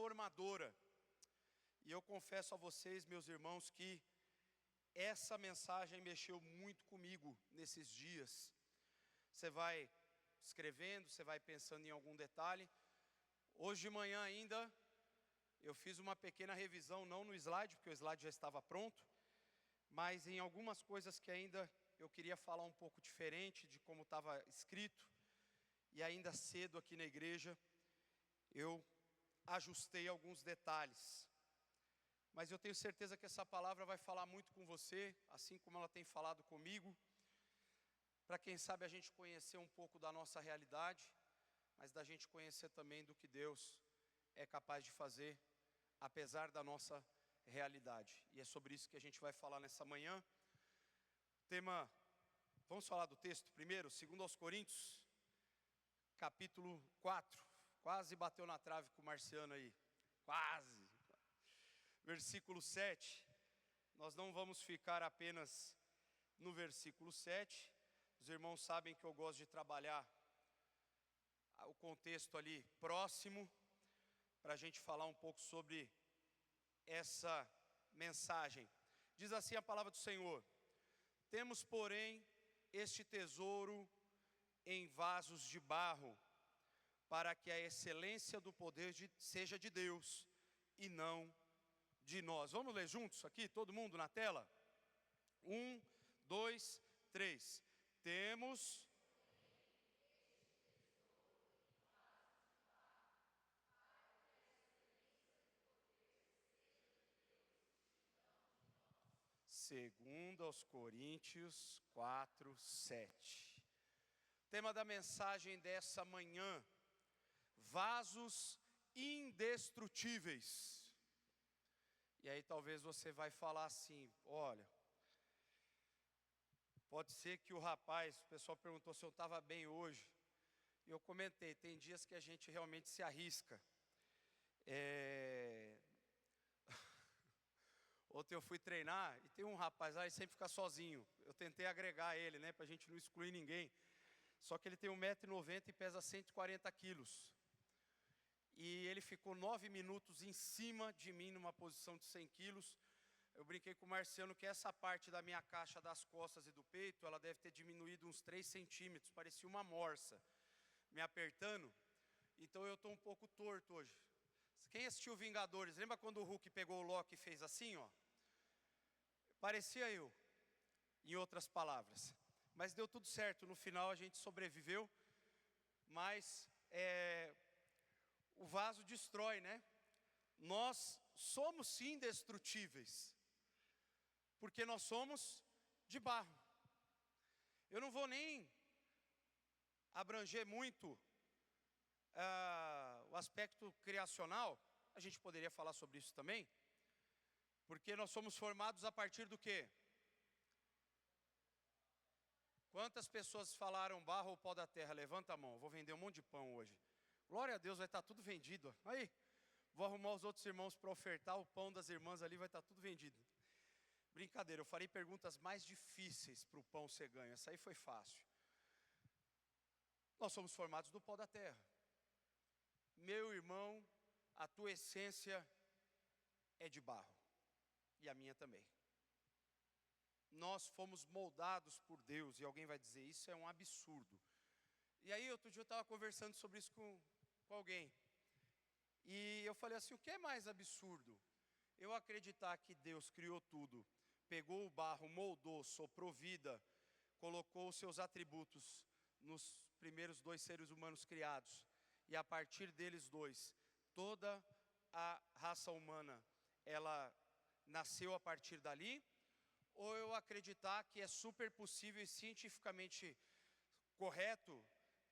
transformadora. E eu confesso a vocês, meus irmãos, que essa mensagem mexeu muito comigo nesses dias. Você vai escrevendo, você vai pensando em algum detalhe. Hoje de manhã ainda, eu fiz uma pequena revisão, não no slide, porque o slide já estava pronto, mas em algumas coisas que ainda eu queria falar um pouco diferente de como estava escrito. E ainda cedo aqui na igreja, eu ajustei alguns detalhes. Mas eu tenho certeza que essa palavra vai falar muito com você, assim como ela tem falado comigo. Para quem sabe a gente conhecer um pouco da nossa realidade, mas da gente conhecer também do que Deus é capaz de fazer, apesar da nossa realidade. E é sobre isso que a gente vai falar nessa manhã. Tema, vamos falar do texto primeiro, 2 aos Coríntios, capítulo 4. Quase bateu na trave com o Marciano aí, quase. Versículo 7, nós não vamos ficar apenas no versículo 7, os irmãos sabem que eu gosto de trabalhar o contexto ali próximo, para a gente falar um pouco sobre essa mensagem. Diz assim a palavra do Senhor: temos, porém, este tesouro em vasos de barro, para que a excelência do poder seja de Deus e não de nós. Vamos ler juntos aqui, todo mundo na tela? 1, 2, 3. Temos Segundo aos Coríntios 4, 7. Tema da mensagem dessa manhã: vasos indestrutíveis. E aí talvez você vai falar assim: olha, pode ser que o pessoal perguntou se eu estava bem hoje. E eu comentei, tem dias que a gente realmente se arrisca. Ontem eu fui treinar e tem um rapaz lá, ele sempre fica sozinho. Eu tentei agregar ele, né, para a gente não excluir ninguém. Só que ele tem 1,90 m e pesa 140 quilos. E ele ficou 9 minutos em cima de mim, numa posição de 100 quilos. Eu brinquei com o Marciano que essa parte da minha caixa das costas e do peito, ela deve ter diminuído uns 3 centímetros, parecia uma morsa, me apertando. Então eu estou um pouco torto hoje. Quem assistiu Vingadores, lembra quando o Hulk pegou o Loki e fez assim, ó? Parecia eu, em outras palavras. Mas deu tudo certo, no final a gente sobreviveu. Mas o vaso destrói, né? Nós somos sim indestrutíveis, porque nós somos de barro. Eu não vou nem abranger muito o aspecto criacional, a gente poderia falar sobre isso também, porque nós somos formados a partir do quê? Quantas pessoas falaram barro ou pó da terra? Levanta a mão, eu vou vender um monte de pão hoje. Glória a Deus, vai estar tudo vendido. Aí, vou arrumar os outros irmãos para ofertar, o pão das irmãs ali vai estar tudo vendido. Brincadeira, eu farei perguntas mais difíceis para o pão ser ganho, essa aí foi fácil. Nós somos formados do pó da terra. Meu irmão, a tua essência é de barro, e a minha também. Nós fomos moldados por Deus, e alguém vai dizer, isso é um absurdo. E aí outro dia eu estava conversando sobre isso com alguém. E eu falei assim, o que é mais absurdo? Eu acreditar que Deus criou tudo, pegou o barro, moldou, soprou vida, colocou os seus atributos nos primeiros 2 seres humanos criados. E a partir deles dois, toda a raça humana, ela nasceu a partir dali? Ou eu acreditar que é super possível e cientificamente correto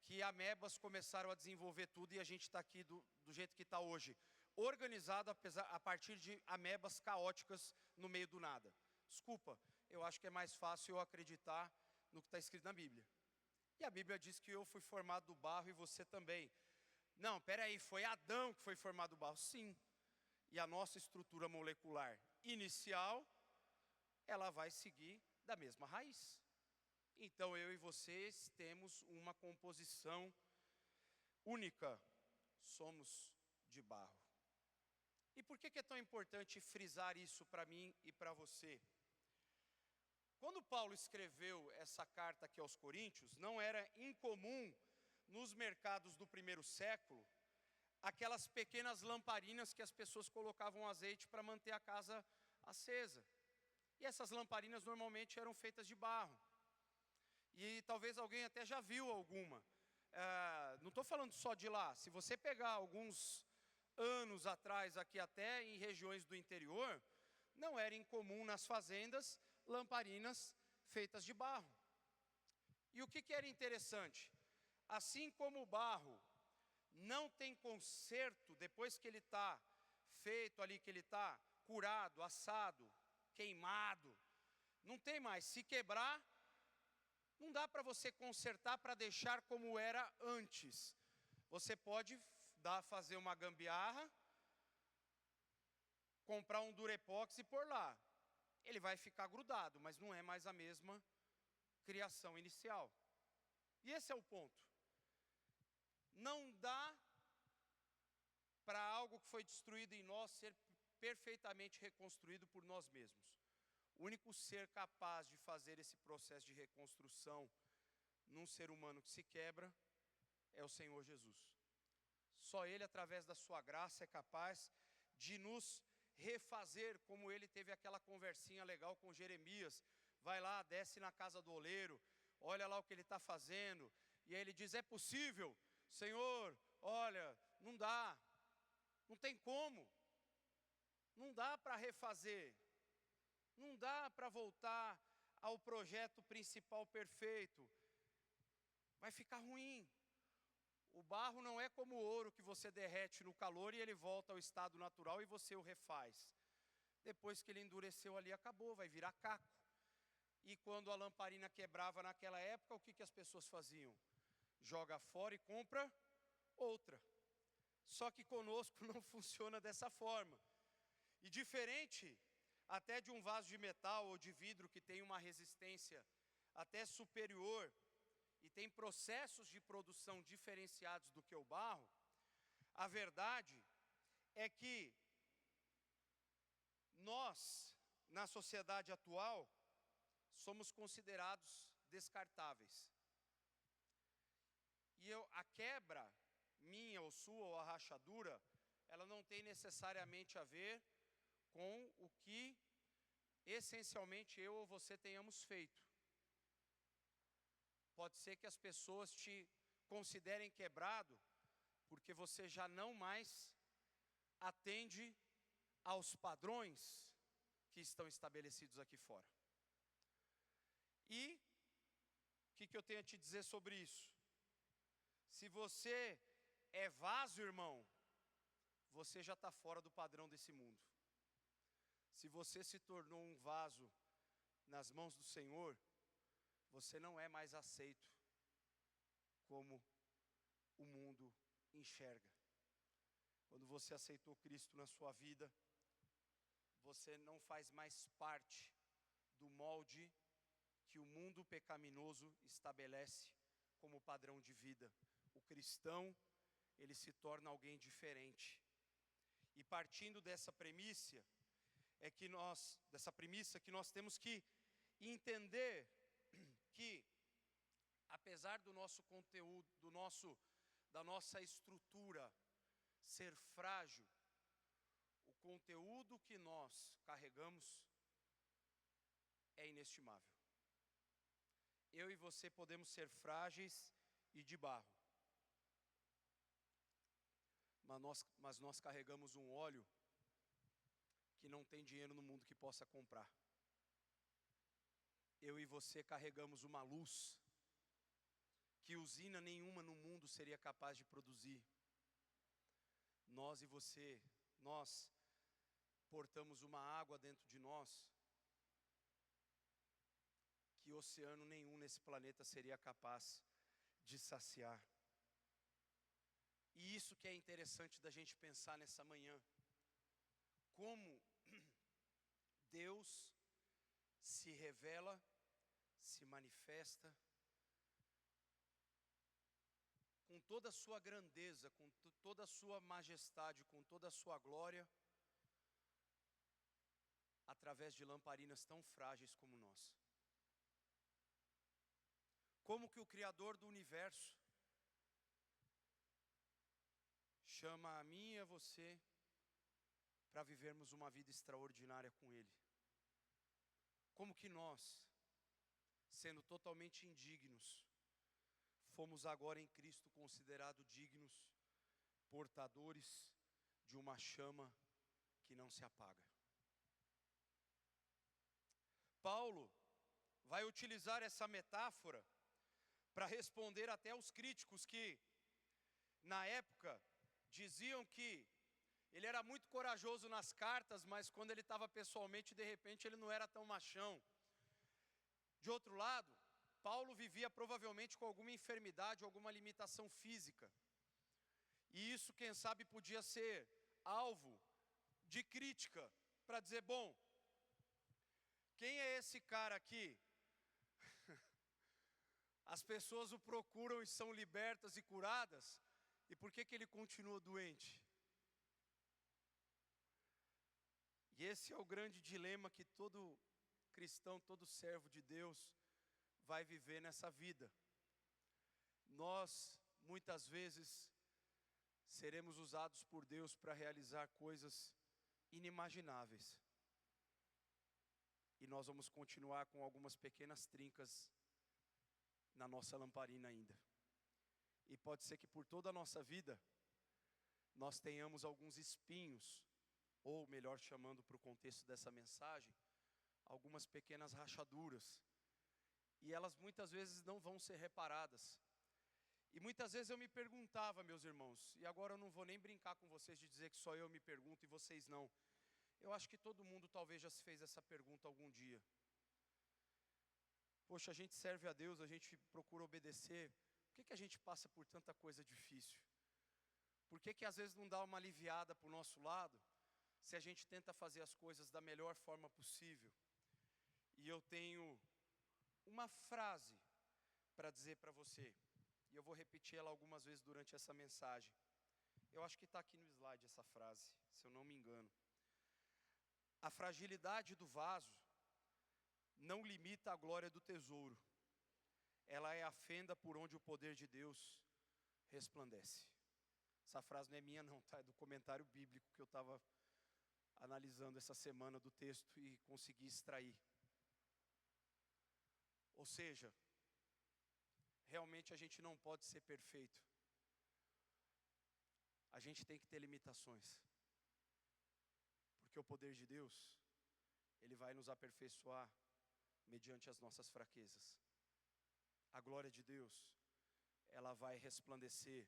que amebas começaram a desenvolver tudo e a gente está aqui do jeito que está hoje, organizado a partir de amebas caóticas no meio do nada? Desculpa, eu acho que é mais fácil eu acreditar no que está escrito na Bíblia. E a Bíblia diz que eu fui formado do barro e você também. Não, peraí, foi Adão que foi formado do barro? Sim. E a nossa estrutura molecular inicial, ela vai seguir da mesma raiz. Então eu e vocês temos uma composição única, somos de barro. por que é tão importante frisar isso para mim e para você? Quando Paulo escreveu essa carta aqui aos Coríntios, não era incomum nos mercados do primeiro século aquelas pequenas lamparinas que as pessoas colocavam azeite para manter a casa acesa. E essas lamparinas normalmente eram feitas de barro. E talvez alguém até já viu alguma. Não estou falando só de lá. Se você pegar alguns anos atrás, aqui até em regiões do interior, não era incomum nas fazendas lamparinas feitas de barro. E o que era interessante? Assim como o barro não tem conserto depois que ele está feito ali, que ele está curado, assado, queimado, não tem mais. Se quebrar, não dá para você consertar para deixar como era antes. Você pode fazer uma gambiarra, comprar um Durepox e pôr lá. Ele vai ficar grudado, mas não é mais a mesma criação inicial. E esse é o ponto. Não dá para algo que foi destruído em nós ser perfeitamente reconstruído por nós mesmos. O único ser capaz de fazer esse processo de reconstrução num ser humano que se quebra é o Senhor Jesus. Só Ele, através da sua graça, é capaz de nos refazer, como Ele teve aquela conversinha legal com Jeremias. Vai lá, desce na casa do oleiro, olha lá o que ele está fazendo. E aí ele diz, é possível? Senhor, olha, não dá. Não tem como. Não dá para refazer. Não dá para voltar ao projeto principal perfeito. Vai ficar ruim. O barro não é como o ouro que você derrete no calor e ele volta ao estado natural e você o refaz. Depois que ele endureceu ali, acabou, vai virar caco. E quando a lamparina quebrava naquela época, o que as pessoas faziam? Joga fora e compra outra. Só que conosco não funciona dessa forma. E diferente até de um vaso de metal ou de vidro que tem uma resistência até superior e tem processos de produção diferenciados do que o barro, a verdade é que nós, na sociedade atual, somos considerados descartáveis. E a quebra, minha ou sua, ou a rachadura, ela não tem necessariamente a ver com o que essencialmente eu ou você tenhamos feito. Pode ser que as pessoas te considerem quebrado, porque você já não mais atende aos padrões que estão estabelecidos aqui fora. E o que eu tenho a te dizer sobre isso? Se você é vaso, irmão, você já está fora do padrão desse mundo. Se você se tornou um vaso nas mãos do Senhor, você não é mais aceito como o mundo enxerga. Quando você aceitou Cristo na sua vida, você não faz mais parte do molde que o mundo pecaminoso estabelece como padrão de vida. O cristão, ele se torna alguém diferente. E partindo dessa premissa, que nós temos que entender que, apesar do nosso conteúdo, da nossa estrutura ser frágil, o conteúdo que nós carregamos é inestimável. Eu e você podemos ser frágeis e de barro, mas nós carregamos um óleo que não tem dinheiro no mundo que possa comprar. Eu e você carregamos uma luz que usina nenhuma no mundo seria capaz de produzir. Nós e você, nós portamos uma água dentro de nós que oceano nenhum nesse planeta seria capaz de saciar. E isso que é interessante da gente pensar nessa manhã. Como Deus se revela, se manifesta, com toda a sua grandeza, com toda a sua majestade, com toda a sua glória, através de lamparinas tão frágeis como nós. Como que o Criador do universo chama a mim e a você para vivermos uma vida extraordinária com Ele? Como que nós, sendo totalmente indignos, fomos agora em Cristo considerados dignos, portadores de uma chama que não se apaga? Paulo vai utilizar essa metáfora para responder até aos críticos que, na época, diziam que ele era muito corajoso nas cartas, mas quando ele estava pessoalmente, de repente, ele não era tão machão. De outro lado, Paulo vivia provavelmente com alguma enfermidade, alguma limitação física. E isso, quem sabe, podia ser alvo de crítica, para dizer, bom, quem é esse cara aqui? As pessoas o procuram e são libertas e curadas, e por que ele continua doente? E esse é o grande dilema que todo cristão, todo servo de Deus vai viver nessa vida. Nós, muitas vezes, seremos usados por Deus para realizar coisas inimagináveis. E nós vamos continuar com algumas pequenas trincas na nossa lamparina ainda. E pode ser que por toda a nossa vida, nós tenhamos alguns espinhos, ou melhor chamando para o contexto dessa mensagem, algumas pequenas rachaduras. E elas muitas vezes não vão ser reparadas. E muitas vezes eu me perguntava, meus irmãos, e agora eu não vou nem brincar com vocês de dizer que só eu me pergunto e vocês não. Eu acho que todo mundo talvez já se fez essa pergunta algum dia. Poxa, a gente serve a Deus, a gente procura obedecer. Por que a gente passa por tanta coisa difícil? Por que às vezes não dá uma aliviada para o nosso lado, se a gente tenta fazer as coisas da melhor forma possível? E eu tenho uma frase para dizer para você, e eu vou repetir ela algumas vezes durante essa mensagem. Eu acho que está aqui no slide essa frase, se eu não me engano. A fragilidade do vaso não limita a glória do tesouro. Ela é a fenda por onde o poder de Deus resplandece. Essa frase não é minha não, tá? É do comentário bíblico que eu estava analisando essa semana do texto e consegui extrair. Ou seja, realmente a gente não pode ser perfeito. A gente tem que ter limitações. Porque o poder de Deus, Ele vai nos aperfeiçoar mediante as nossas fraquezas. A glória de Deus, ela vai resplandecer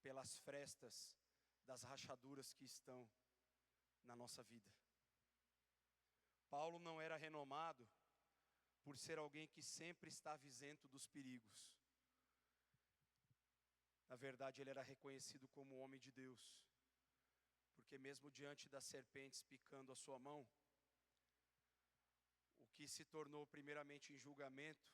pelas frestas das rachaduras que estão na nossa vida. Paulo não era renomado por ser alguém que sempre estava isento dos perigos. Na verdade, ele era reconhecido como homem de Deus, porque mesmo diante das serpentes picando a sua mão, o que se tornou primeiramente em julgamento,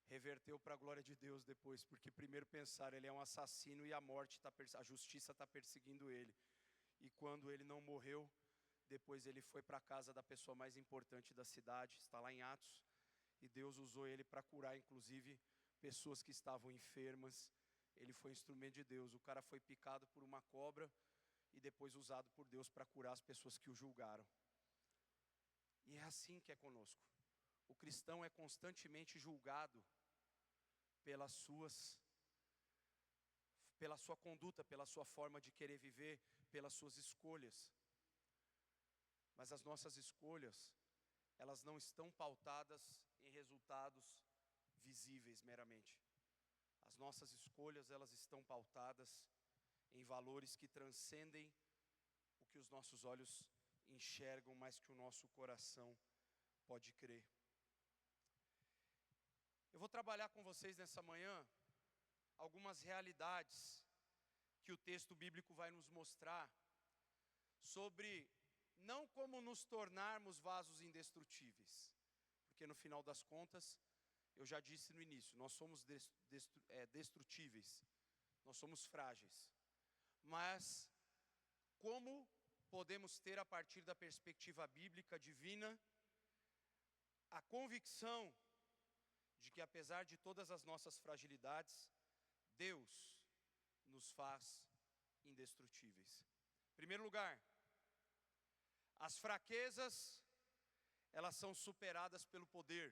reverteu para a glória de Deus depois, porque primeiro pensaram, ele é um assassino e a justiça está perseguindo ele. E quando ele não morreu, depois ele foi para a casa da pessoa mais importante da cidade, está lá em Atos, e Deus usou ele para curar, inclusive, pessoas que estavam enfermas. Ele foi instrumento de Deus. O cara foi picado por uma cobra e depois usado por Deus para curar as pessoas que o julgaram. E é assim que é conosco. O cristão é constantemente julgado pela sua conduta, pela sua forma de querer viver, pelas suas escolhas. Mas as nossas escolhas, elas não estão pautadas em resultados visíveis meramente. As nossas escolhas, elas estão pautadas em valores que transcendem o que os nossos olhos enxergam, mas que o nosso coração pode crer. Eu vou trabalhar com vocês nessa manhã algumas realidades que o texto bíblico vai nos mostrar sobre não como nos tornarmos vasos indestrutíveis, porque no final das contas, eu já disse no início, nós somos destrutíveis, nós somos frágeis, mas como podemos ter a partir da perspectiva bíblica divina, a convicção de que apesar de todas as nossas fragilidades, Deus nos faz indestrutíveis. Em primeiro lugar, as fraquezas, elas são superadas pelo poder.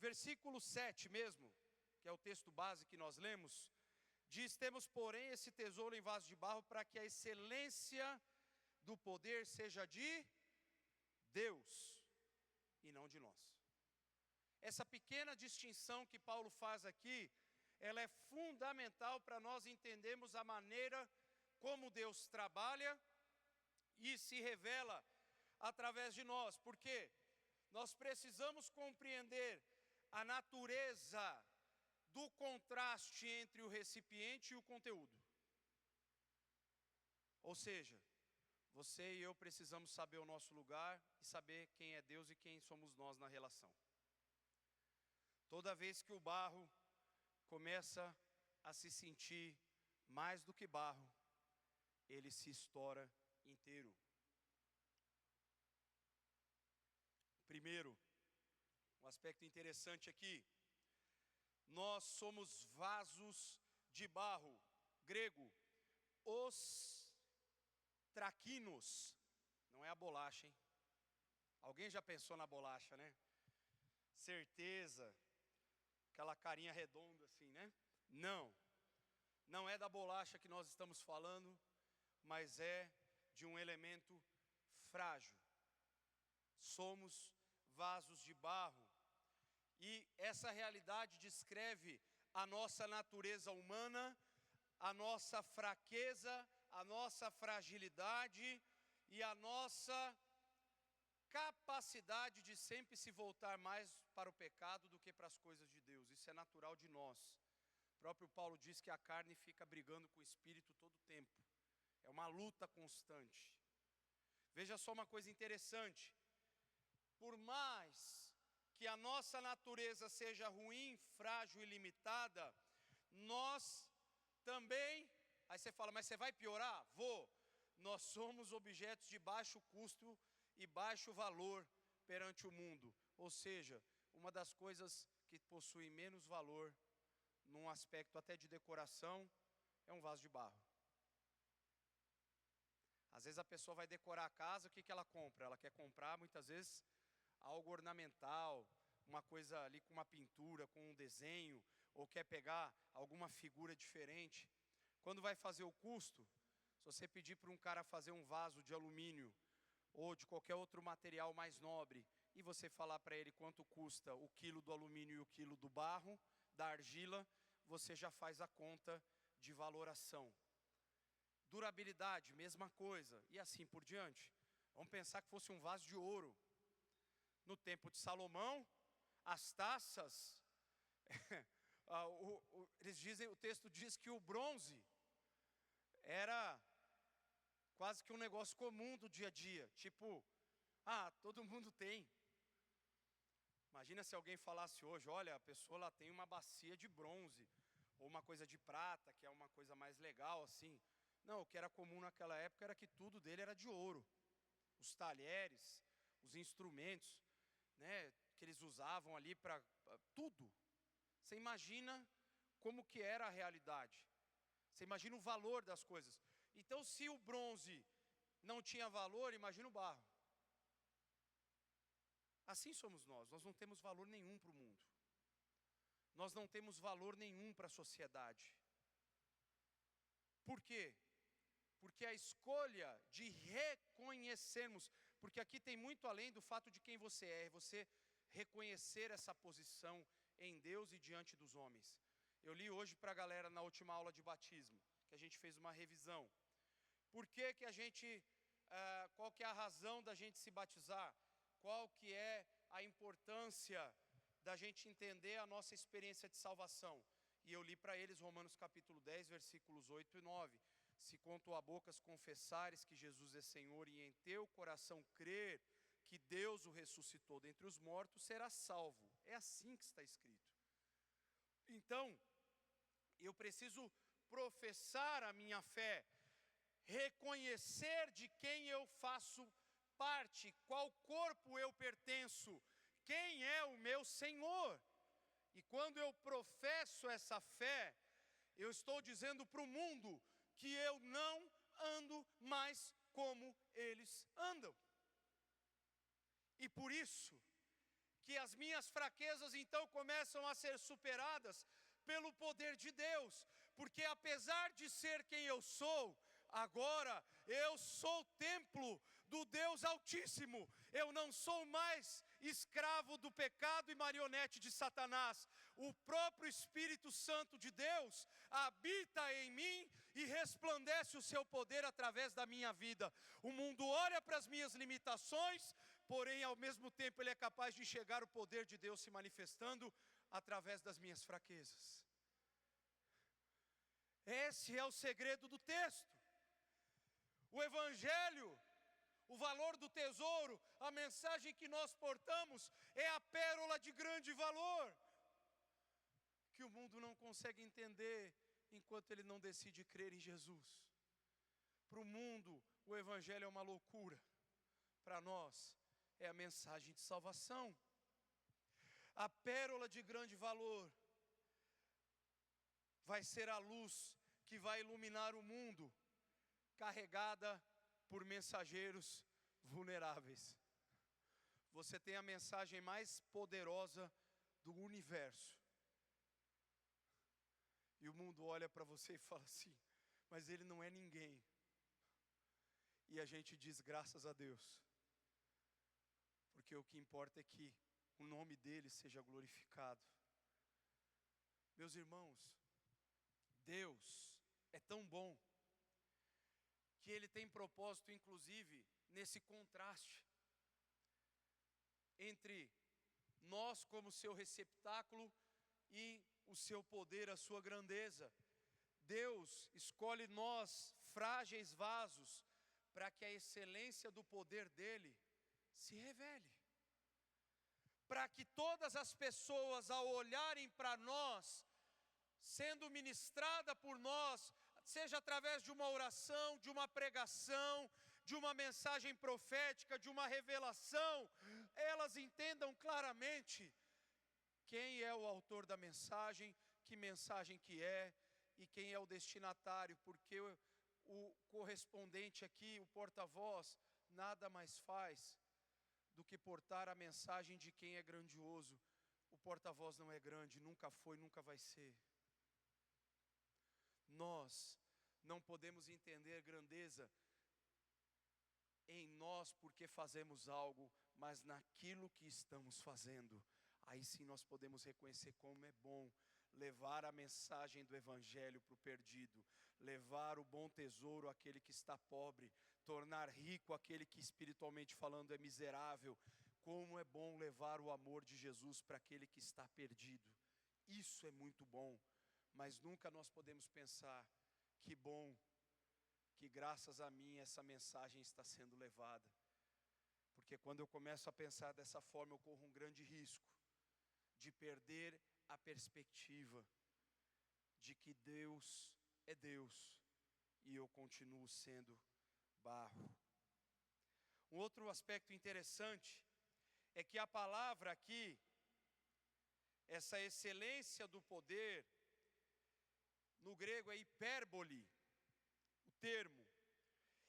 Versículo 7 mesmo, que é o texto base que nós lemos, diz: temos, porém, esse tesouro em vaso de barro, para que a excelência do poder seja de Deus e não de nós. Essa pequena distinção que Paulo faz aqui, ela é fundamental para nós entendermos a maneira como Deus trabalha e se revela através de nós. Porque nós precisamos compreender a natureza do contraste entre o recipiente e o conteúdo. Ou seja, você e eu precisamos saber o nosso lugar e saber quem é Deus e quem somos nós na relação. Toda vez que o barro começa a se sentir mais do que barro, ele se estoura inteiro. Primeiro, um aspecto interessante aqui: nós somos vasos de barro, grego, os traquinos, não é a bolacha, hein? Alguém já pensou na bolacha, né? Certeza, aquela carinha redonda assim, né? Não é da bolacha que nós estamos falando, mas é de um elemento frágil. Somos vasos de barro. E essa realidade descreve a nossa natureza humana, a nossa fraqueza, a nossa fragilidade e a nossa capacidade de sempre se voltar mais para o pecado do que para as coisas de Deus. Isso é natural de nós. O próprio Paulo diz que a carne fica brigando com o espírito todo o tempo. É uma luta constante. Veja só uma coisa interessante. Por mais que a nossa natureza seja ruim, frágil e limitada, nós também, aí você fala, mas você vai piorar? Vou. Nós somos objetos de baixo custo e baixo valor perante o mundo. Ou seja, uma das coisas que possui menos valor, num aspecto até de decoração, é um vaso de barro. Às vezes a pessoa vai decorar a casa, o que ela compra? Ela quer comprar, muitas vezes, algo ornamental, uma coisa ali com uma pintura, com um desenho, ou quer pegar alguma figura diferente. Quando vai fazer o custo, se você pedir para um cara fazer um vaso de alumínio, ou de qualquer outro material mais nobre, e você falar para ele quanto custa o quilo do alumínio e o quilo do barro, da argila, você já faz a conta de valoração. Durabilidade, mesma coisa, e assim por diante. Vamos pensar que fosse um vaso de ouro. No tempo de Salomão, as taças, o texto diz que o bronze era quase que um negócio comum do dia a dia. Tipo, todo mundo tem. Imagina se alguém falasse hoje, olha, a pessoa lá tem uma bacia de bronze, ou uma coisa de prata, que é uma coisa mais legal assim. Não, o que era comum naquela época era que tudo dele era de ouro. Os talheres, os instrumentos, né, que eles usavam ali para tudo. Você imagina como que era a realidade. Você imagina o valor das coisas. Então, se o bronze não tinha valor, imagina o barro. Assim somos nós não temos valor nenhum para o mundo. Nós não temos valor nenhum para a sociedade. Por quê? Porque a escolha de reconhecermos, porque aqui tem muito além do fato de quem você é você reconhecer essa posição em Deus e diante dos homens. Eu li hoje para a galera na última aula de batismo, que a gente fez uma revisão. Por que que a gente, qual que é a razão da gente se batizar? Qual que é a importância da gente entender a nossa experiência de salvação? E eu li para eles Romanos capítulo 10, versículos 8 e 9. Se com tua boca confessares que Jesus é Senhor e em teu coração crer que Deus o ressuscitou dentre os mortos, serás salvo. É assim que está escrito. Então, eu preciso professar a minha fé. reconhecer de quem eu faço parte, qual corpo eu pertenço, quem é o meu Senhor. E quando eu professo essa fé, eu estou dizendo para o mundo que eu não ando mais como eles andam. E por isso que as minhas fraquezas então começam a ser superadas pelo poder de Deus, porque apesar de ser quem eu sou, agora eu sou templo do Deus Altíssimo. Eu não sou mais escravo do pecado e marionete de Satanás. O próprio Espírito Santo de Deus habita em mim e resplandece o seu poder através da minha vida. O mundo olha para as minhas limitações, porém ao mesmo tempo ele é capaz de enxergar o poder de Deus se manifestando através das minhas fraquezas. Esse é o segredo do texto. O Evangelho, o valor do tesouro, a mensagem que nós portamos é a pérola de grande valor, que o mundo não consegue entender enquanto ele não decide crer em Jesus. Para o mundo, o Evangelho é uma loucura. Para nós, é a mensagem de salvação. A pérola de grande valor vai ser a luz que vai iluminar o mundo, carregada por mensageiros vulneráveis. Você tem a mensagem mais poderosa do universo. E o mundo olha para você e fala assim: mas ele não é ninguém. E a gente diz graças a Deus, porque o que importa é que o nome dele seja glorificado. Meus irmãos, Deus é tão bom, que ele tem propósito inclusive nesse contraste entre nós como seu receptáculo e o seu poder, a sua grandeza. Deus escolhe nós, frágeis vasos, para que a excelência do poder dele se revele. Para que todas as pessoas, ao olharem para nós, sendo ministrada por nós, seja através de uma oração, de uma pregação, de uma mensagem profética, de uma revelação, elas entendam claramente quem é o autor da mensagem, que mensagem que é e quem é o destinatário, porque o correspondente aqui, o porta-voz, nada mais faz do que portar a mensagem de quem é grandioso. O porta-voz não é grande, nunca foi, nunca vai ser. Nós não podemos entender grandeza em nós porque fazemos algo, mas naquilo que estamos fazendo. Aí sim nós podemos reconhecer como é bom levar a mensagem do Evangelho para o perdido, levar o bom tesouro àquele que está pobre, tornar rico aquele que espiritualmente falando é miserável. Como é bom levar o amor de Jesus para aquele que está perdido. Isso é muito bom, mas nunca nós podemos pensar, que bom que graças a mim essa mensagem está sendo levada. Porque quando eu começo a pensar dessa forma, eu corro um grande risco de perder a perspectiva de que Deus é Deus e eu continuo sendo barro. Um outro aspecto interessante é que a palavra aqui, essa excelência do poder, no grego é hipérbole, o termo,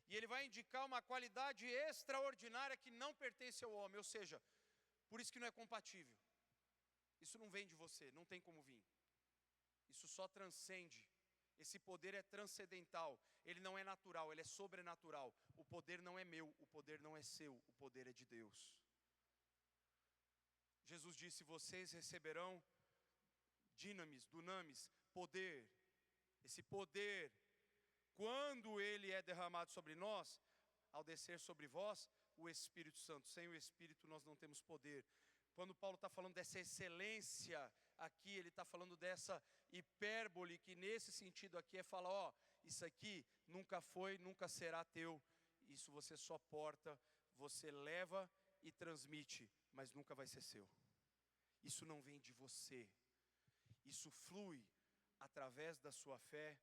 e ele vai indicar uma qualidade extraordinária que não pertence ao homem, ou seja, por isso que não é compatível. Isso não vem de você, não tem como vir. Isso só transcende. Esse poder é transcendental, ele não é natural, ele é sobrenatural. O poder não é meu, o poder não é seu, o poder é de Deus. Jesus disse: vocês receberão dunamis, poder. Esse poder, quando ele é derramado sobre nós, ao descer sobre vós, o Espírito Santo. Sem o Espírito nós não temos poder. Quando Paulo está falando dessa excelência aqui, ele está falando dessa hipérbole, que nesse sentido aqui é falar, ó, isso aqui nunca foi, nunca será teu. Isso você só porta, você leva e transmite, mas nunca vai ser seu. Isso não vem de você. Isso flui através da sua fé,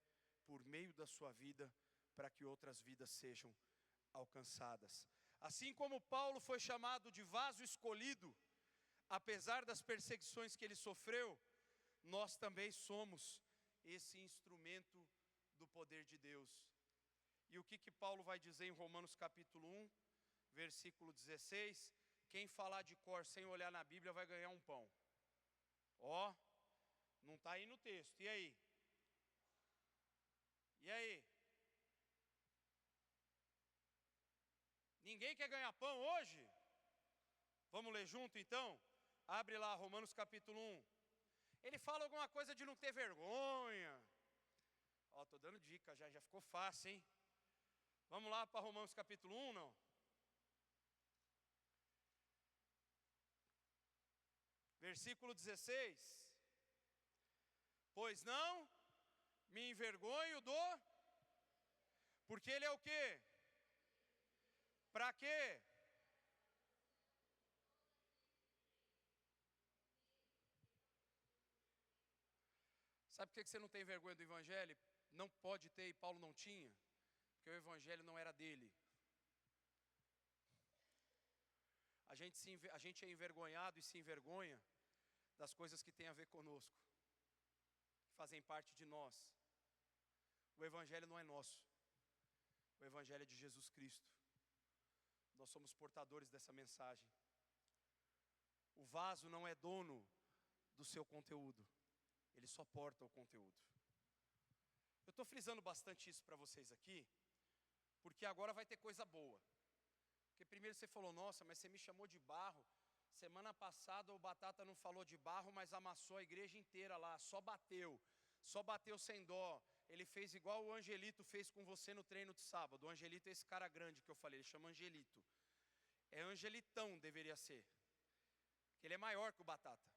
por meio da sua vida, para que outras vidas sejam alcançadas. Assim como Paulo foi chamado de vaso escolhido, apesar das perseguições que ele sofreu, nós também somos esse instrumento do poder de Deus. E o que Paulo vai dizer em Romanos capítulo 1, versículo 16? Quem falar de cor sem olhar na Bíblia vai ganhar um pão. Ó, não está aí no texto, e aí? E aí? Ninguém quer ganhar pão hoje? Vamos ler junto então? Abre lá Romanos capítulo 1. Ele fala alguma coisa de não ter vergonha. Ó, estou dando dica, já ficou fácil, hein? Vamos lá para Romanos capítulo 1, não? Versículo 16. Pois não me envergonho do... Porque ele é o quê? Para quê? Sabe por que você não tem vergonha do Evangelho? Não pode ter e Paulo não tinha? Porque o Evangelho não era dele. A gente é envergonhado e se envergonha das coisas que têm a ver conosco, que fazem parte de nós. O Evangelho não é nosso. O Evangelho é de Jesus Cristo. Nós somos portadores dessa mensagem. O vaso não é dono do seu conteúdo. Ele só porta o conteúdo. Eu estou frisando bastante isso para vocês aqui, porque agora vai ter coisa boa. Porque primeiro você falou, nossa, mas você me chamou de barro. Semana passada o Batata não falou de barro, mas amassou a igreja inteira lá, só bateu sem dó. Ele fez igual o Angelito fez com você no treino de sábado. O Angelito é esse cara grande que eu falei, ele chama Angelito. É Angelitão, deveria ser. Porque ele é maior que o Batata.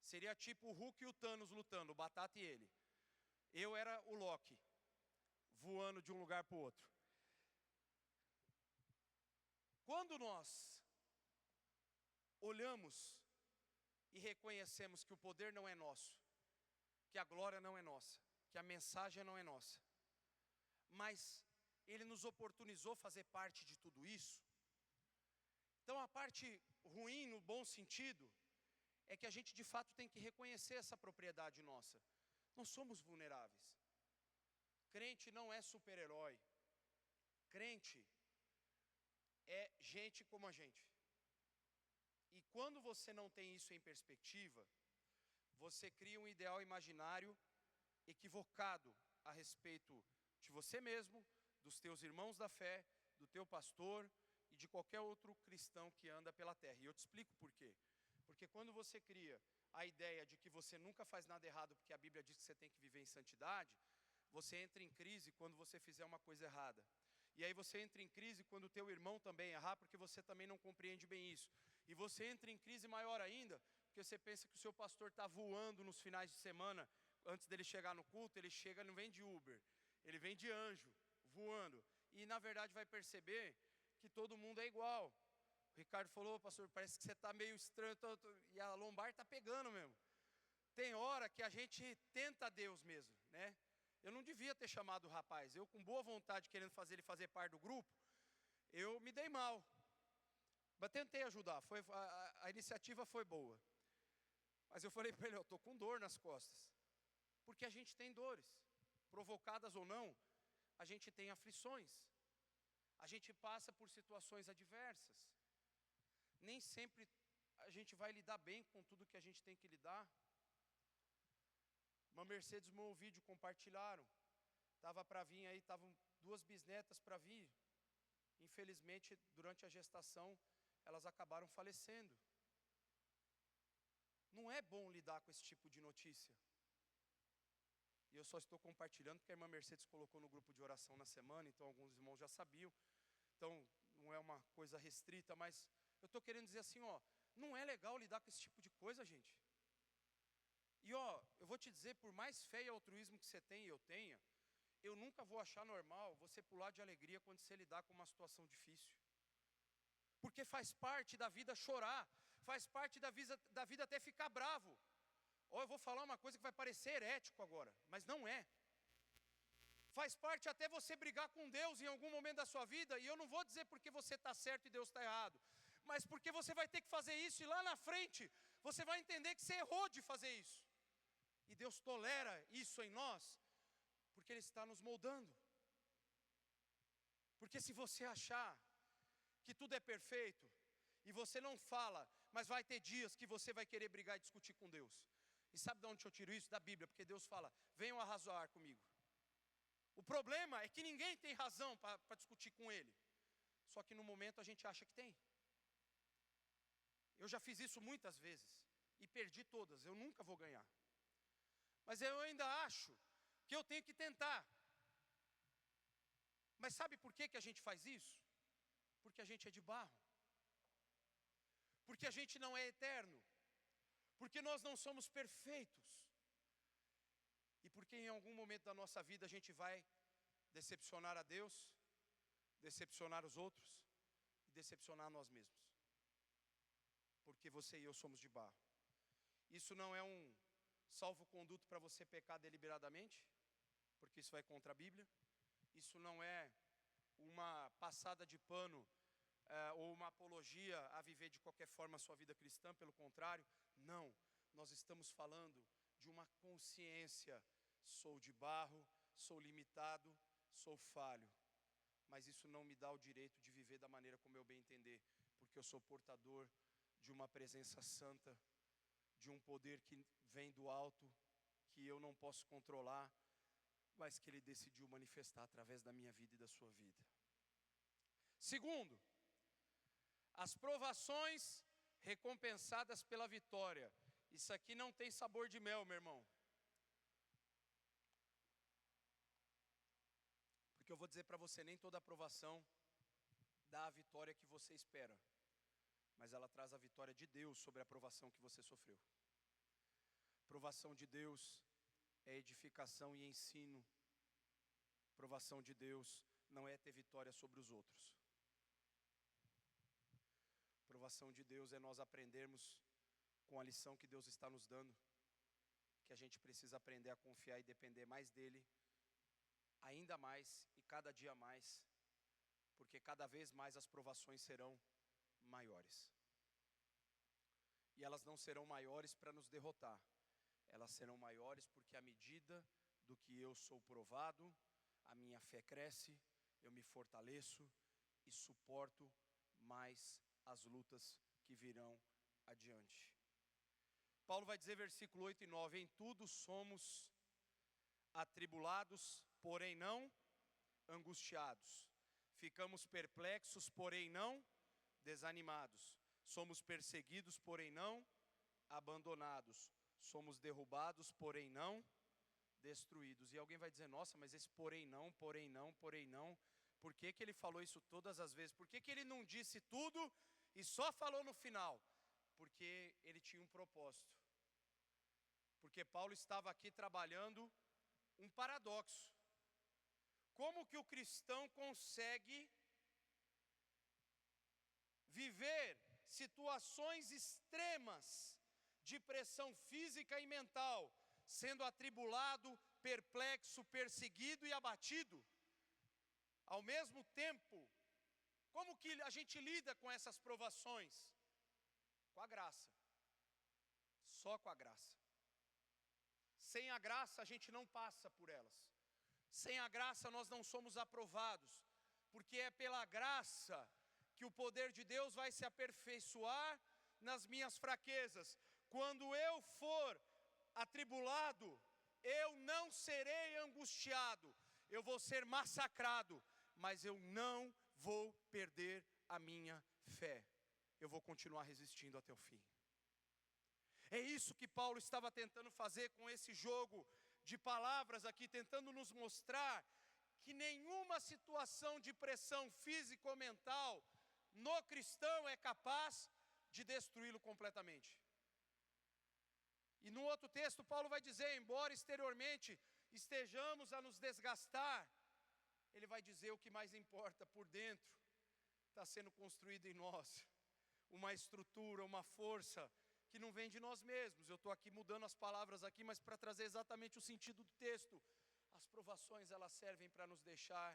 Seria tipo o Hulk e o Thanos lutando, o Batata e ele. Eu era o Loki, voando de um lugar para o outro. Quando nós olhamos e reconhecemos que o poder não é nosso, que a glória não é nossa, que a mensagem não é nossa, mas Ele nos oportunizou fazer parte de tudo isso. Então a parte ruim, no bom sentido, é que a gente de fato tem que reconhecer essa propriedade nossa. Nós somos vulneráveis. Crente não é super-herói. Crente é gente como a gente. E quando você não tem isso em perspectiva, você cria um ideal imaginário equivocado a respeito de você mesmo, dos teus irmãos da fé, do teu pastor e de qualquer outro cristão que anda pela terra. E eu te explico por quê. Porque quando você cria a ideia de que você nunca faz nada errado, porque a Bíblia diz que você tem que viver em santidade, você entra em crise quando você fizer uma coisa errada. E aí você entra em crise quando o teu irmão também errar, porque você também não compreende bem isso. E você entra em crise maior ainda, porque você pensa que o seu pastor está voando nos finais de semana, antes dele chegar no culto, ele chega, não vem de Uber, ele vem de anjo, voando. E na verdade vai perceber que todo mundo é igual. O Ricardo falou, pastor, parece que você está meio estranho, e a lombar está pegando mesmo. Tem hora que a gente tenta Deus mesmo, né? Eu não devia ter chamado o rapaz, eu com boa vontade querendo fazer ele fazer parte do grupo, eu me dei mal. Mas tentei ajudar, a iniciativa foi boa. Mas eu falei para ele, eu estou com dor nas costas. Porque a gente tem dores, provocadas ou não, a gente tem aflições. A gente passa por situações adversas. Nem sempre a gente vai lidar bem com tudo que a gente tem que lidar. Uma Mercedes, meu vídeo, compartilharam. Estava para vir aí, estavam 2 bisnetas para vir. Infelizmente, durante a gestação, elas acabaram falecendo. Não é bom lidar com esse tipo de notícia. E eu só estou compartilhando porque a irmã Mercedes colocou no grupo de oração na semana, então alguns irmãos já sabiam. Então, não é uma coisa restrita, mas eu estou querendo dizer assim, ó, não é legal lidar com esse tipo de coisa, gente. E ó, eu vou te dizer, por mais fé e altruísmo que você tenha e eu tenha, eu nunca vou achar normal você pular de alegria quando você lidar com uma situação difícil. Porque faz parte da vida chorar, faz parte da vida até ficar bravo. Ó, eu vou falar uma coisa que vai parecer herético agora, mas não é. Faz parte até você brigar com Deus em algum momento da sua vida, e eu não vou dizer porque você está certo e Deus está errado, mas porque você vai ter que fazer isso, e lá na frente, você vai entender que você errou de fazer isso. E Deus tolera isso em nós, porque Ele está nos moldando. Porque se você achar que tudo é perfeito, e você não fala, mas vai ter dias que você vai querer brigar e discutir com Deus. E sabe de onde eu tiro isso? Da Bíblia, porque Deus fala, venham arrazoar comigo. O problema é que ninguém tem razão para discutir com Ele. Só que no momento a gente acha que tem. Eu já fiz isso muitas vezes, e perdi todas, eu nunca vou ganhar. Mas eu ainda acho que eu tenho que tentar. Mas sabe por que a gente faz isso? Porque a gente é de barro. Porque a gente não é eterno. Porque nós não somos perfeitos. E porque em algum momento da nossa vida a gente vai decepcionar a Deus, decepcionar os outros e decepcionar a nós mesmos. Porque você e eu somos de barro. Isso não é um salvo-conduto para você pecar deliberadamente, porque isso vai contra a Bíblia. Isso não é uma passada de pano ou uma apologia a viver de qualquer forma a sua vida cristã, pelo contrário. Não, nós estamos falando de uma consciência, sou de barro, sou limitado, sou falho, mas isso não me dá o direito de viver da maneira como eu bem entender, porque eu sou portador de uma presença santa, de um poder que vem do alto, que eu não posso controlar, mas que Ele decidiu manifestar através da minha vida e da sua vida. Segundo, as provações recompensadas pela vitória. Isso aqui não tem sabor de mel, meu irmão. Porque eu vou dizer para você, nem toda aprovação dá a vitória que você espera, mas ela traz a vitória de Deus sobre a provação que você sofreu. Provação de Deus é edificação e ensino. Provação de Deus não é ter vitória sobre os outros. Provação de Deus é nós aprendermos com a lição que Deus está nos dando, que a gente precisa aprender a confiar e depender mais dEle, ainda mais e cada dia mais, porque cada vez mais as provações serão maiores. E elas não serão maiores para nos derrotar, elas serão maiores porque à medida do que eu sou provado, a minha fé cresce, eu me fortaleço e suporto mais as lutas que virão adiante. Paulo vai dizer, versículo 8 e 9, em tudo somos atribulados, porém não angustiados. Ficamos perplexos, porém não desanimados. Somos perseguidos, porém não abandonados. Somos derrubados, porém não destruídos. E alguém vai dizer, nossa, mas esse porém não, por que ele falou isso todas as vezes? Por que ele não disse tudo e só falou no final? Porque ele tinha um propósito. Porque Paulo estava aqui trabalhando um paradoxo. Como que o cristão consegue viver situações extremas de pressão física e mental, sendo atribulado, perplexo, perseguido e abatido? Ao mesmo tempo, como que a gente lida com essas provações? Com a graça. Só com a graça. Sem a graça a gente não passa por elas. Sem a graça nós não somos aprovados. Porque é pela graça que o poder de Deus vai se aperfeiçoar nas minhas fraquezas. Quando eu for atribulado, eu não serei angustiado. Eu vou ser massacrado, mas eu não vou perder a minha fé. Eu vou continuar resistindo até o fim. É isso que Paulo estava tentando fazer com esse jogo de palavras aqui, tentando nos mostrar que nenhuma situação de pressão física ou mental no cristão é capaz de destruí-lo completamente. E no outro texto Paulo vai dizer, embora exteriormente estejamos a nos desgastar, ele vai dizer o que mais importa por dentro, está sendo construído em nós, uma estrutura, uma força que não vem de nós mesmos. Eu estou aqui mudando as palavras aqui, mas para trazer exatamente o sentido do texto. A As provações, elas servem para nos deixar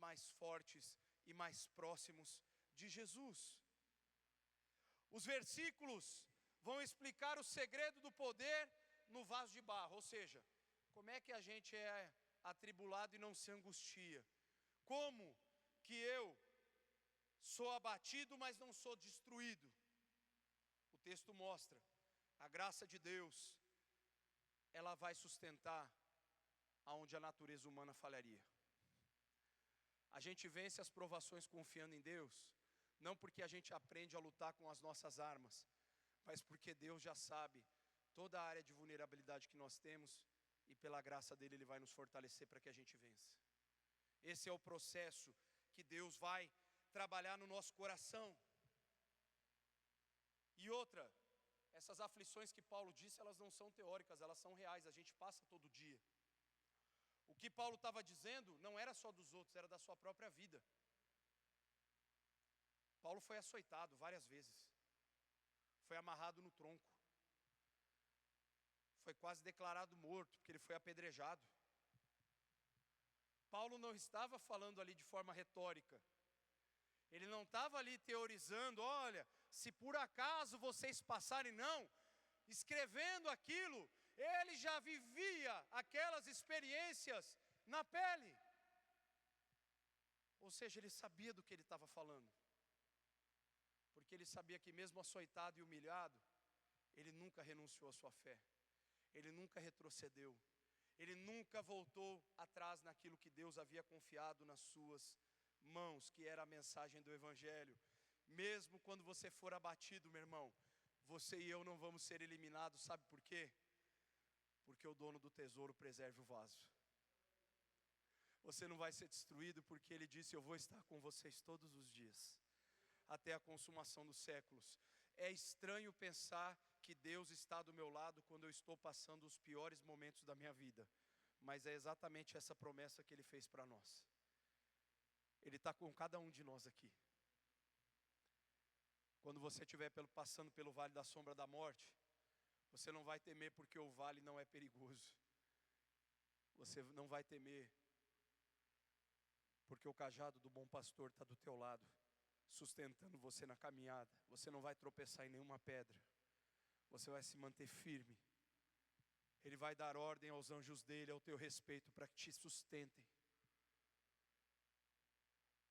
mais fortes e mais próximos de Jesus. Os versículos vão explicar o segredo do poder no vaso de barro, ou seja, como é que a gente é atribulado e não se angustia? Como que eu sou abatido, mas não sou destruído? O texto mostra, a graça de Deus, ela vai sustentar aonde a natureza humana falharia. A gente vence as provações confiando em Deus, não porque a gente aprende a lutar com as nossas armas, mas porque Deus já sabe toda a área de vulnerabilidade que nós temos, e pela graça dele, ele vai nos fortalecer para que a gente vença. Esse é o processo que Deus vai trabalhar no nosso coração. E outra, essas aflições que Paulo disse, elas não são teóricas, elas são reais, a gente passa todo dia. O que Paulo estava dizendo não era só dos outros, era da sua própria vida. Paulo foi açoitado várias vezes, foi amarrado no tronco, foi quase declarado morto, porque ele foi apedrejado. Paulo não estava falando ali de forma retórica, ele não estava ali teorizando, olha, se por acaso vocês passarem, não, escrevendo aquilo, ele já vivia aquelas experiências na pele. Ou seja, ele sabia do que ele estava falando, porque ele sabia que mesmo açoitado e humilhado, ele nunca renunciou à sua fé, ele nunca retrocedeu, ele nunca voltou atrás naquilo que Deus havia confiado nas suas mãos, que era a mensagem do Evangelho. Mesmo quando você for abatido, meu irmão, você e eu não vamos ser eliminados, sabe por quê? Porque o dono do tesouro preserva o vaso. Você não vai ser destruído, porque ele disse, eu vou estar com vocês todos os dias, até a consumação dos séculos. É estranho pensar que Deus está do meu lado quando eu estou passando os piores momentos da minha vida, mas é exatamente essa promessa que ele fez para nós. Ele está com cada um de nós aqui. Quando você estiver passando pelo vale da sombra da morte, você não vai temer porque o vale não é perigoso. Você não vai temer porque o cajado do bom pastor está do teu lado, sustentando você na caminhada. Você não vai tropeçar em nenhuma pedra. Você vai se manter firme. Ele vai dar ordem aos anjos dele ao teu respeito para que te sustentem.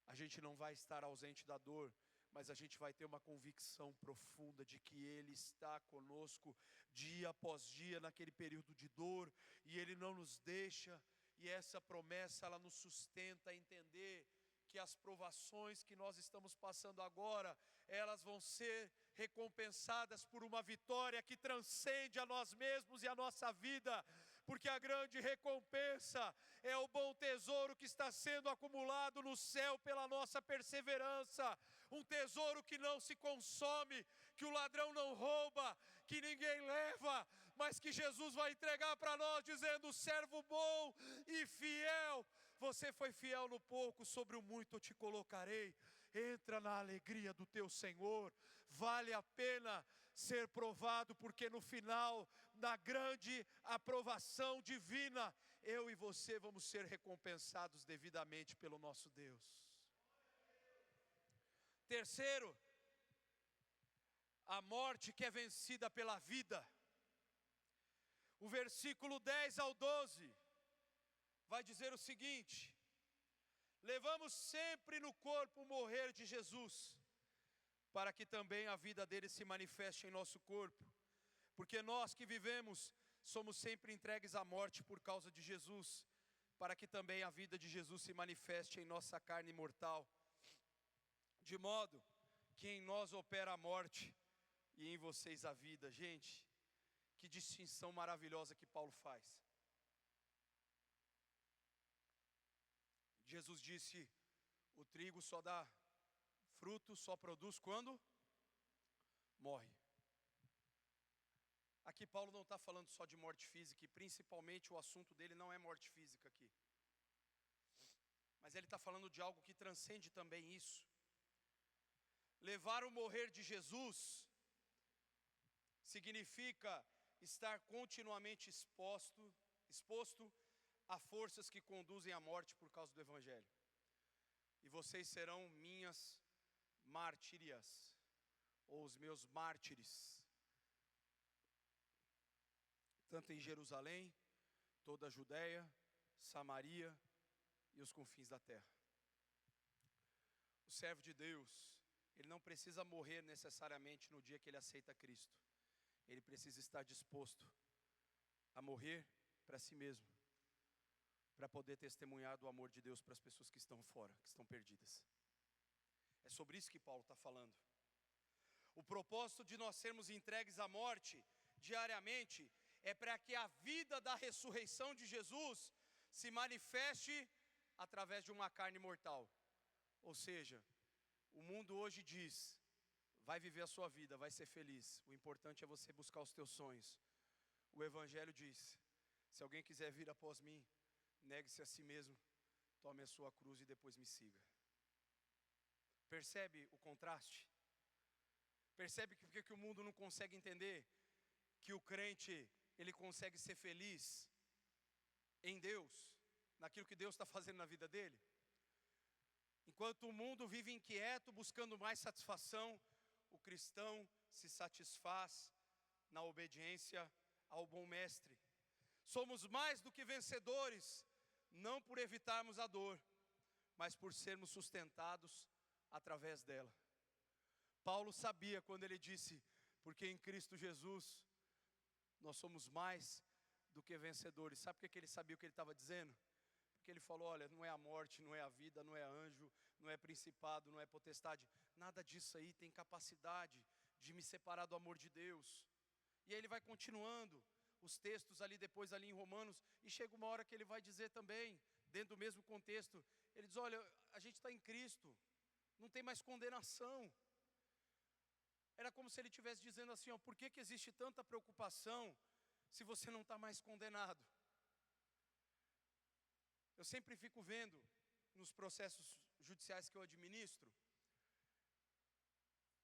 A gente não vai estar ausente da dor, mas a gente vai ter uma convicção profunda de que Ele está conosco dia após dia naquele período de dor, e Ele não nos deixa, e essa promessa ela nos sustenta a entender que as provações que nós estamos passando agora, elas vão ser recompensadas por uma vitória que transcende a nós mesmos e a nossa vida, porque a grande recompensa é o bom tesouro que está sendo acumulado no céu pela nossa perseverança, um tesouro que não se consome, que o ladrão não rouba, que ninguém leva, mas que Jesus vai entregar para nós, dizendo, servo bom e fiel, você foi fiel no pouco, sobre o muito eu te colocarei, entra na alegria do teu Senhor. Vale a pena ser provado, porque no final, na grande aprovação divina, eu e você vamos ser recompensados devidamente pelo nosso Deus. Terceiro, a morte que é vencida pela vida. O versículo 10 ao 12 vai dizer o seguinte: levamos sempre no corpo o morrer de Jesus, para que também a vida dele se manifeste em nosso corpo, porque nós que vivemos somos sempre entregues à morte por causa de Jesus, para que também a vida de Jesus se manifeste em nossa carne mortal, de modo que em nós opera a morte e em vocês a vida. Gente, que distinção maravilhosa que Paulo faz. Jesus disse, o trigo só dá fruto, só produz quando morre. Aqui Paulo não está falando só de morte física, e principalmente o assunto dele não é morte física aqui. Mas ele está falando de algo que transcende também isso. Levar o morrer de Jesus significa estar continuamente exposto há forças que conduzem à morte por causa do Evangelho. E vocês serão minhas martírias, ou os meus mártires, tanto em Jerusalém, toda a Judéia, Samaria e os confins da terra. O servo de Deus, ele não precisa morrer necessariamente no dia que ele aceita Cristo. Ele precisa estar disposto a morrer para si mesmo, para poder testemunhar do amor de Deus para as pessoas que estão fora, que estão perdidas. É sobre isso que Paulo está falando. O propósito de nós sermos entregues à morte diariamente é para que a vida da ressurreição de Jesus se manifeste através de uma carne mortal. Ou seja, o mundo hoje diz, vai viver a sua vida, vai ser feliz. O importante é você buscar os teus sonhos. O Evangelho diz, se alguém quiser vir após mim, negue-se a si mesmo, tome a sua cruz e depois me siga. Percebe o contraste? Percebe que o mundo não consegue entender? Que o crente, ele consegue ser feliz em Deus, naquilo que Deus está fazendo na vida dele? Enquanto o mundo vive inquieto, buscando mais satisfação, o cristão se satisfaz na obediência ao bom mestre. Somos mais do que vencedores, não por evitarmos a dor, mas por sermos sustentados através dela. Paulo sabia quando ele disse, porque em Cristo Jesus, nós somos mais do que vencedores. Sabe por que ele sabia o que ele estava dizendo? Porque ele falou, olha, não é a morte, não é a vida, não é anjo, não é principado, não é potestade. Nada disso aí tem capacidade de me separar do amor de Deus. E aí ele vai continuando os textos ali depois ali em Romanos. E chega uma hora que ele vai dizer também, dentro do mesmo contexto. Ele diz, olha, a gente está em Cristo, não tem mais condenação. Era como se ele estivesse dizendo assim, ó, por que existe tanta preocupação se você não está mais condenado? Eu sempre fico vendo, nos processos judiciais que eu administro,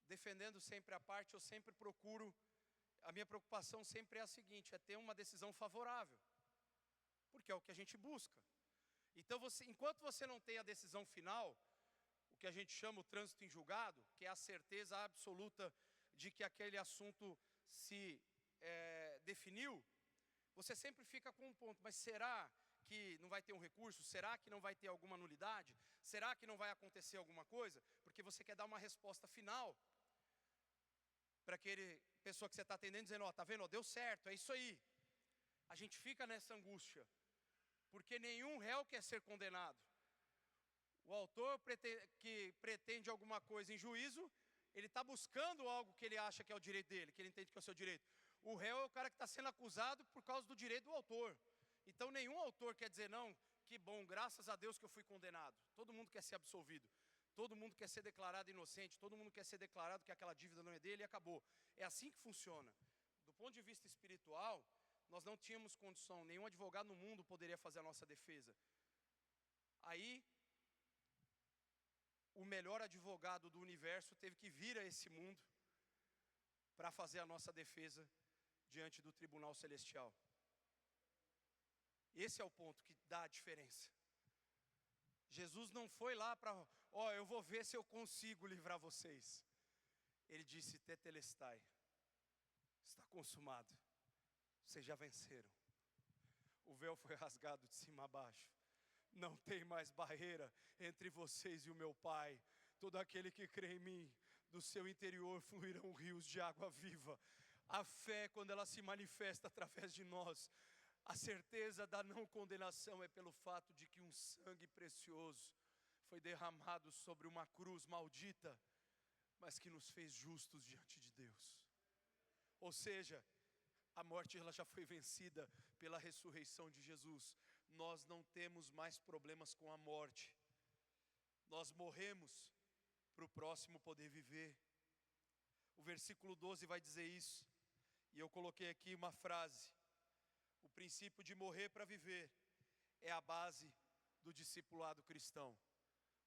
defendendo sempre a parte, eu sempre procuro, a minha preocupação sempre é a seguinte, é ter uma decisão favorável, porque é o que a gente busca. Então, enquanto você não tem a decisão final, o que a gente chama o trânsito em julgado, que é a certeza absoluta de que aquele assunto se definiu, você sempre fica com um ponto, mas será que não vai ter um recurso? Será que não vai ter alguma nulidade? Será que não vai acontecer alguma coisa? Porque você quer dar uma resposta final para aquele pessoa que você está atendendo, dizendo, ó, tá vendo, ó, deu certo, é isso aí. A gente fica nessa angústia, porque nenhum réu quer ser condenado. O autor que pretende alguma coisa em juízo, ele está buscando algo que ele acha que é o direito dele, que ele entende que é o seu direito. O réu é o cara que está sendo acusado por causa do direito do autor. Então nenhum autor quer dizer, não, que bom, graças a Deus que eu fui condenado. Todo mundo quer ser absolvido, todo mundo quer ser declarado inocente, todo mundo quer ser declarado que aquela dívida não é dele e acabou. É assim que funciona. Do ponto de vista espiritual, nós não tínhamos condição, nenhum advogado no mundo poderia fazer a nossa defesa. Aí, o melhor advogado do universo teve que vir a esse mundo para fazer a nossa defesa diante do tribunal celestial. Esse é o ponto que dá a diferença. Jesus não foi lá para, ó, eu vou ver se eu consigo livrar vocês. Ele disse, tetelestai, está consumado, vocês já venceram. O véu foi rasgado de cima a baixo. Não tem mais barreira entre vocês e o meu Pai. Todo aquele que crê em mim, do seu interior fluirão rios de água viva. A fé, quando ela se manifesta através de nós, a certeza da não condenação é pelo fato de que um sangue precioso foi derramado sobre uma cruz maldita, mas que nos fez justos diante de Deus. Ou seja, a morte ela já foi vencida pela ressurreição de Jesus. Nós não temos mais problemas com a morte. Nós morremos para o próximo poder viver. O versículo 12 vai dizer isso. E eu coloquei aqui uma frase. O princípio de morrer para viver é a base do discipulado cristão.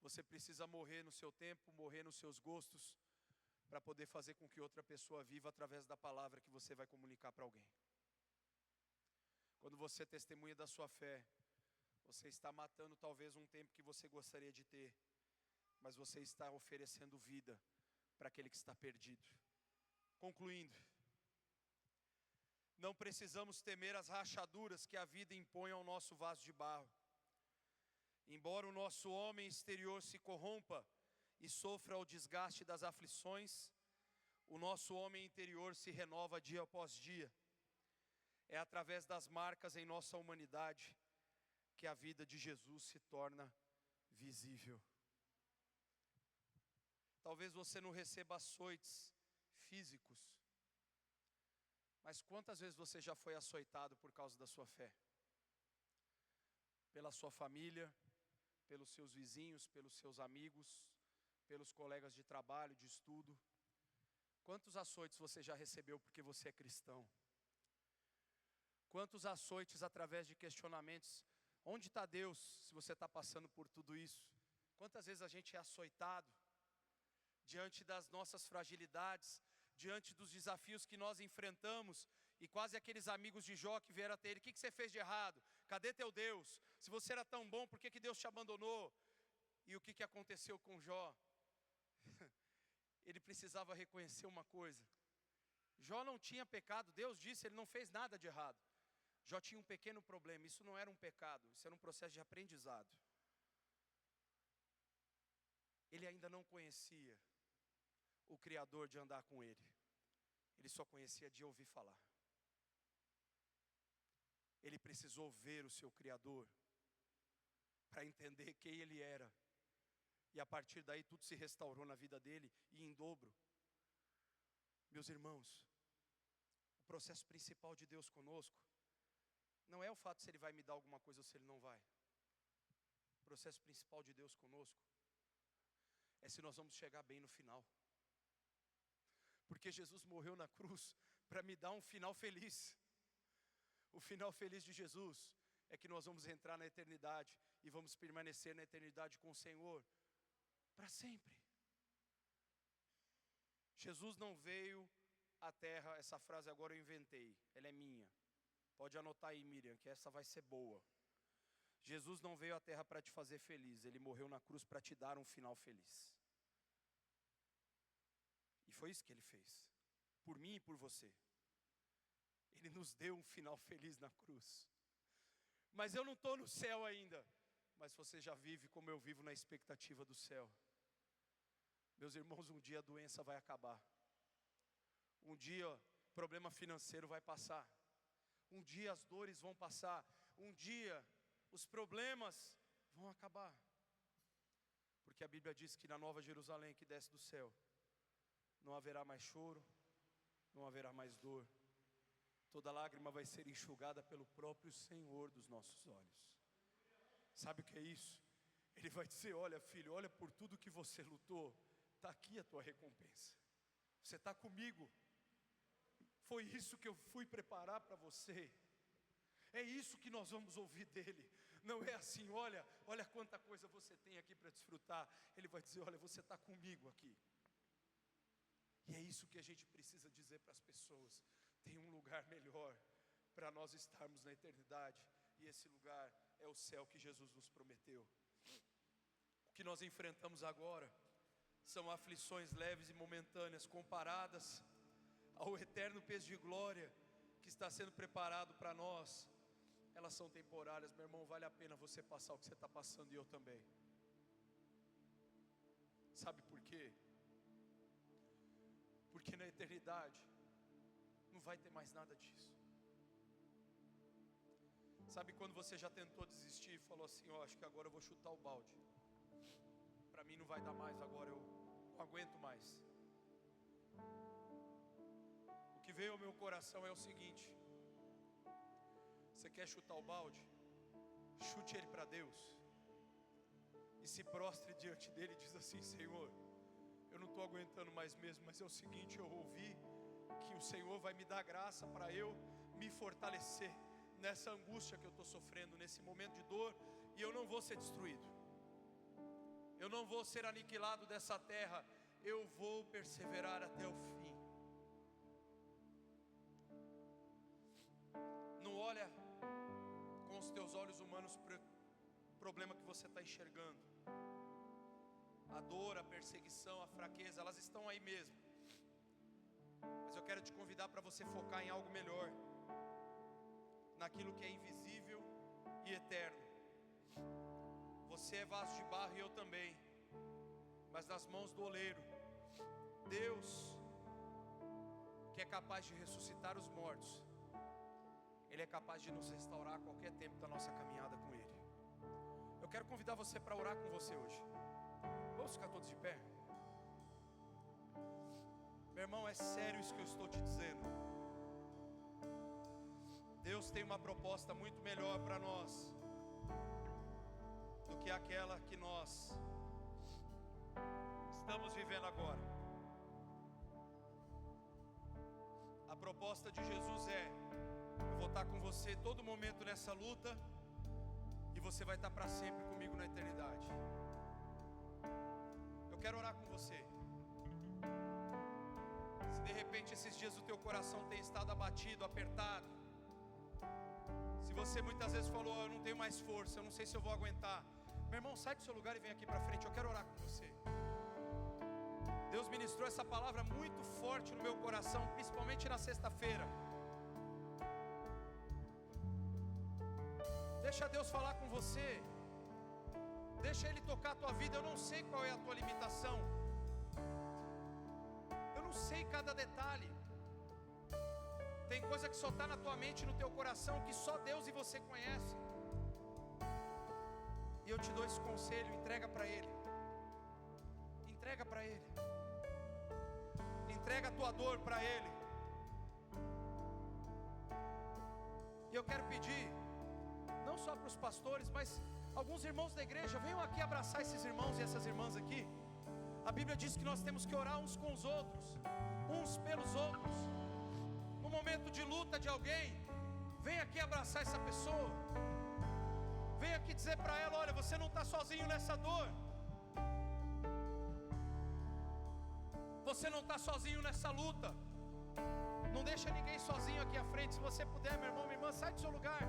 Você precisa morrer no seu tempo, morrer nos seus gostos, para poder fazer com que outra pessoa viva através da palavra que você vai comunicar para alguém. Quando você testemunha da sua fé, Você está matando talvez um tempo que você gostaria de ter, mas você está oferecendo vida para aquele que está perdido. Concluindo, não precisamos temer as rachaduras que a vida impõe ao nosso vaso de barro. Embora o nosso homem exterior se corrompa e sofra o desgaste das aflições, o nosso homem interior se renova dia após dia. É através das marcas em nossa humanidade que a vida de Jesus se torna visível. Talvez você não receba açoites físicos, mas quantas vezes você já foi açoitado por causa da sua fé? Pela sua família, pelos seus vizinhos, pelos seus amigos, pelos colegas de trabalho, de estudo. Quantos açoites você já recebeu porque você é cristão? Quantos açoites através de questionamentos? Onde está Deus se você está passando por tudo isso? Quantas vezes a gente é açoitado diante das nossas fragilidades, diante dos desafios que nós enfrentamos, e quase aqueles amigos de Jó que vieram até ele: o que você fez de errado? Cadê teu Deus? Se você era tão bom, por que Deus te abandonou? E o que aconteceu com Jó? Ele precisava reconhecer uma coisa: Jó não tinha pecado, Deus disse, ele não fez nada de errado. Jó tinha um pequeno problema, isso não era um pecado, isso era um processo de aprendizado. Ele ainda não conhecia o Criador de andar com ele, ele só conhecia de ouvir falar. Ele precisou ver o seu Criador para entender quem ele era, e a partir daí tudo se restaurou na vida dele, e em dobro. Meus irmãos, o processo principal de Deus conosco não é o fato se Ele vai me dar alguma coisa ou se Ele não vai. O processo principal de Deus conosco é se nós vamos chegar bem no final. Porque Jesus morreu na cruz para me dar um final feliz. O final feliz de Jesus é que nós vamos entrar na eternidade e vamos permanecer na eternidade com o Senhor para sempre. Jesus não veio à terra, essa frase agora eu inventei, ela é minha. Pode anotar aí, Miriam, que essa vai ser boa. Jesus não veio à terra para te fazer feliz, Ele morreu na cruz para te dar um final feliz. E foi isso que Ele fez, por mim e por você. Ele nos deu um final feliz na cruz. Mas eu não estou no céu ainda, mas você já vive como eu vivo na expectativa do céu. Meus irmãos, um dia a doença vai acabar. Um dia o problema financeiro vai passar. Um dia as dores vão passar. Um dia os problemas vão acabar. Porque a Bíblia diz que na Nova Jerusalém que desce do céu, não haverá mais choro, não haverá mais dor. Toda lágrima vai ser enxugada pelo próprio Senhor dos nossos olhos. Sabe o que é isso? Ele vai dizer: olha filho, olha por tudo que você lutou, está aqui a tua recompensa. Você está comigo. Foi isso que eu fui preparar para você. É isso que nós vamos ouvir dele. Não é assim: olha quanta coisa você tem aqui para desfrutar. Ele vai dizer: olha, você está comigo aqui. E é isso que a gente precisa dizer para as pessoas: tem um lugar melhor para nós estarmos na eternidade, e esse lugar é o céu que Jesus nos prometeu. O que nós enfrentamos agora são aflições leves e momentâneas comparadas ao eterno peso de glória que está sendo preparado para nós. Elas são temporárias, meu irmão. Vale a pena você passar o que você está passando, e eu também. Sabe por quê? Porque na eternidade não vai ter mais nada disso. Sabe quando você já tentou desistir e falou assim: ó, acho que agora eu vou chutar o balde, para mim não vai dar mais, agora eu não aguento mais. O que veio ao meu coração é o seguinte: você quer chutar o balde? Chute ele para Deus e se prostre diante dele e diz assim: Senhor, eu não estou aguentando mais mesmo, mas é o seguinte, eu ouvi que o Senhor vai me dar graça para eu me fortalecer nessa angústia que eu estou sofrendo, nesse momento de dor, e eu não vou ser destruído, eu não vou ser aniquilado dessa terra, eu vou perseverar até o fim. Não olha com os teus olhos humanos problema que você está enxergando. A dor, a perseguição, a fraqueza, elas estão aí mesmo. Mas eu quero te convidar para você focar em algo melhor, naquilo que é invisível e eterno. Você é vaso de barro e eu também, mas nas mãos do oleiro, Deus, que é capaz de ressuscitar os mortos, Ele é capaz de nos restaurar a qualquer tempo da nossa caminhada com Ele. Eu quero convidar você para orar com você hoje. Vamos ficar todos de pé? Meu irmão, é sério isso que eu estou te dizendo. Deus tem uma proposta muito melhor para nós do que aquela que nós estamos vivendo agora. A proposta de Jesus é: eu vou estar com você todo momento nessa luta, e você vai estar para sempre comigo na eternidade. Eu quero orar com você. Se de repente esses dias o teu coração tem estado abatido, apertado, se você muitas vezes falou: eu não tenho mais força, eu não sei se eu vou aguentar, meu irmão, sai do seu lugar e vem aqui para frente. Eu quero orar com você. Deus ministrou essa palavra muito forte no meu coração, principalmente na sexta-feira. Deixa Deus falar com você. Deixa Ele tocar a tua vida. Eu não sei qual é a tua limitação, eu não sei cada detalhe. Tem coisa que só está na tua mente, no teu coração, que só Deus e você conhecem. E eu te dou esse conselho: entrega para Ele. Entrega para Ele. Entrega a tua dor para Ele. E eu quero pedir, não só para os pastores, mas alguns irmãos da igreja, venham aqui abraçar esses irmãos e essas irmãs aqui. A Bíblia diz que nós temos que orar uns com os outros, uns pelos outros. No momento de luta de alguém, vem aqui abraçar essa pessoa. Vem aqui dizer para ela: olha, você não está sozinho nessa dor. Você não está sozinho nessa luta. Não deixa ninguém sozinho aqui à frente. Se você puder, meu irmão, minha irmã, sai do seu lugar.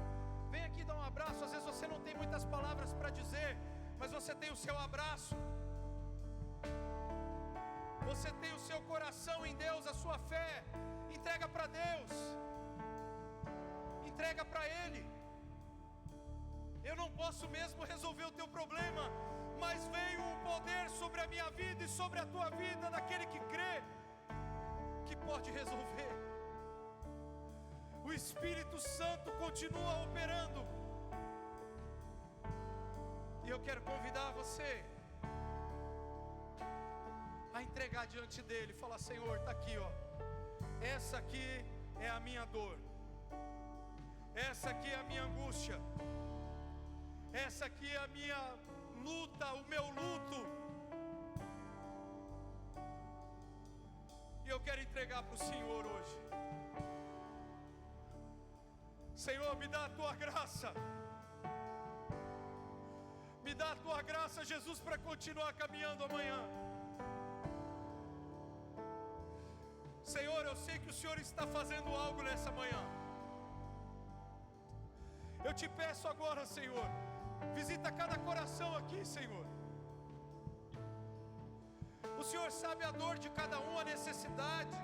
Vem aqui dar um abraço. Às vezes você não tem muitas palavras para dizer, mas você tem o seu abraço. Você tem o seu coração em Deus, a sua fé. Entrega para Deus. Entrega para Ele. Eu não posso mesmo resolver o teu problema, mas veio um poder sobre a minha vida e sobre a tua vida, daquele que crê, que pode resolver. O Espírito Santo continua operando. E eu quero convidar você a entregar diante dele, falar: Senhor, está aqui, ó. Essa aqui é a minha dor. Essa aqui é a minha angústia. Essa aqui é a minha luta, o meu luto. E eu quero entregar para o Senhor hoje. Senhor, me dá a tua graça. Me dá a tua graça, Jesus, para continuar caminhando amanhã. Senhor, eu sei que o Senhor está fazendo algo nessa manhã. Eu te peço agora, Senhor, visita cada coração aqui, Senhor. O Senhor sabe a dor de cada um, a necessidade.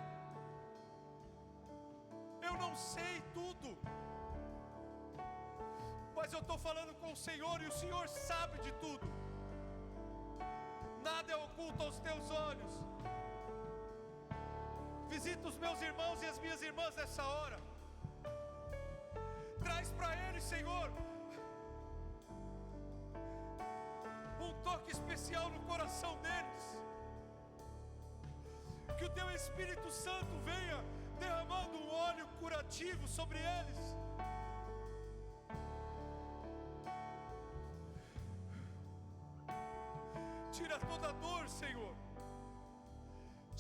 Eu não sei tudo, mas eu estou falando com o Senhor e o Senhor sabe de tudo. Nada é oculto aos teus olhos. Visita os meus irmãos e as minhas irmãs nessa hora. Traz para eles, Senhor, um toque especial no coração deles. Que o teu Espírito Santo venha derramando um óleo curativo sobre eles. Tira toda a dor, Senhor.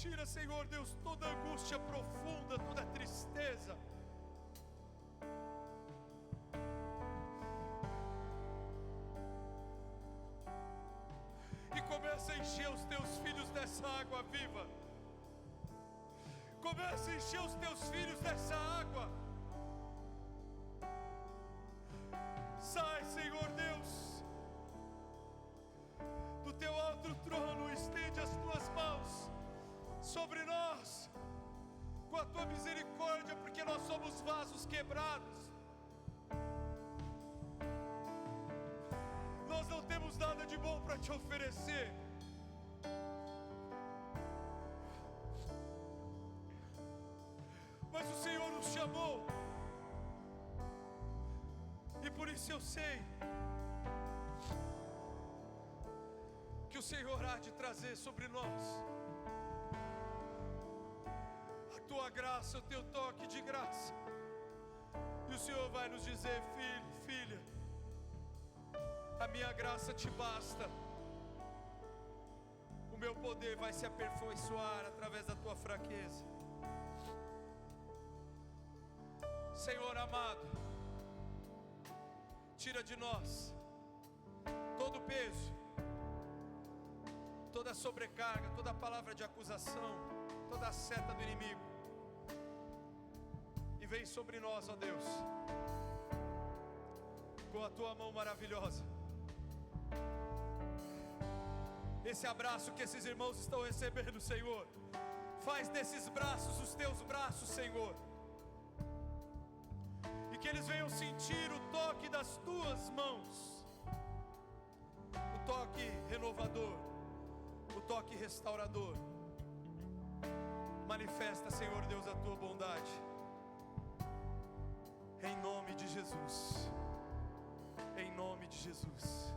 Tira, Senhor Deus, toda a angústia profunda, toda a tristeza. E começa a encher os teus filhos dessa água viva. Começa a encher os teus filhos dessa água. Sai, Senhor Deus, do teu alto trono, estende as tuas mãos sobre nós, com a tua misericórdia, porque nós somos vasos quebrados. Nós não temos nada de bom para te oferecer, mas o Senhor nos chamou, e por isso eu sei que o Senhor há de trazer sobre nós a tua graça, o teu toque de graça, e o Senhor vai nos dizer: filho, filha, a minha graça te basta, o meu poder vai se aperfeiçoar através da tua fraqueza. Senhor amado, tira de nós todo o peso, toda a sobrecarga, toda a palavra de acusação, toda a seta do inimigo, e vem sobre nós, ó Deus, com a tua mão maravilhosa. Esse abraço que esses irmãos estão recebendo, Senhor, faz desses braços os teus braços, Senhor, e que eles venham sentir o toque das tuas mãos, o toque renovador, o toque restaurador. Manifesta, Senhor Deus, a tua bondade, em nome de Jesus, em nome de Jesus.